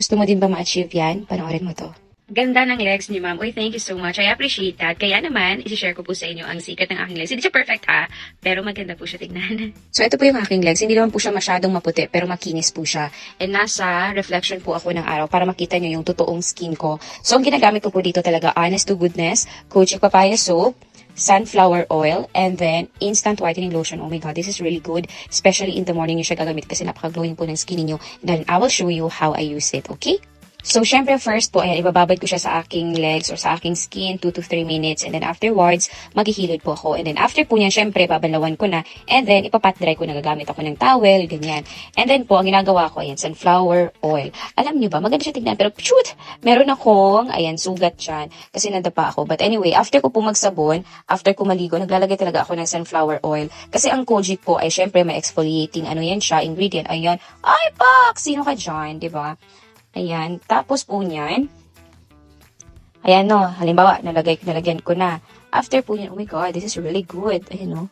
Gusto mo din ba ma-achieve yan? Panoorin mo to. Ganda ng legs ni ma'am. Uy, thank you so much. I appreciate that. Kaya naman, isi-share ko po sa inyo ang secret ng aking legs. Hindi siya perfect ha, pero maganda po siya tignan. So, ito po yung aking legs. Hindi naman po siya masyadong maputi, pero makinis po siya. And nasa reflection po ako ng araw para makita nyo yung totoong skin ko. So, ang ginagamit ko po dito talaga, honest to goodness, Kojic Papaya Soap, sunflower oil, and then instant whitening lotion. Oh my god, this is really good. Especially in the morning nyo siya gagamit kasi napaka-glowing po ng skin niyo. Then, I will show you how I use it, okay? So, syempre first po, ayan, ibababad ko siya sa aking legs or sa aking skin, 2 to 3 minutes. And then afterwards, maghihilod po ako. And then after po niyan, syempre, babalawan ko na. And then, ipapat dry ko na, gagamit ako ng towel, ganyan. And then po, ang ginagawa ko, ayan, sunflower oil. Alam niyo ba, maganda siya tignan. Pero, shoot, meron akong, ayan, sugat dyan. Kasi nadapa ako. But anyway, after ko po magsabon, after ko maligo, naglalagay talaga ako ng sunflower oil. Kasi ang Kojic po ay syempre may exfoliating, ano yan siya, ingredient. Ayan, ay, pak! Sino ka dyan, di ba? Ayan. Tapos po niyan, ayan no, halimbawa, nalagyan ko na. After po niyan, oh my god, this is really good. Ayan no.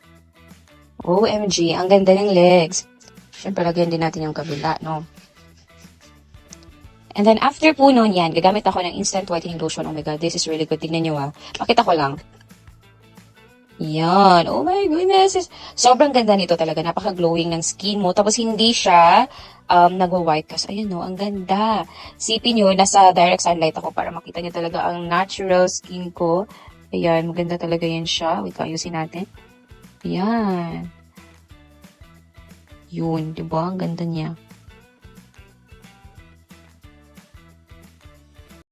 OMG, ang ganda ng legs. Siyempre, lagyan din natin yung kabila, no. And then, after po nun yan, gagamit ako ng instant whitening lotion. Oh my god, this is really good. Tignan nyo Pakita ko lang. Yan. Oh my goodness. Sobrang ganda nito talaga. Napaka-glowing ng skin mo. Tapos hindi siya nagwa-white kasi. Ayan no, ang ganda. Sipin nyo, nasa direct sunlight ako para makita nyo talaga ang natural skin ko. Ayan, maganda talaga yan siya. Wait, ayusin natin. Ayan. Yun, di ba? Ang ganda niya.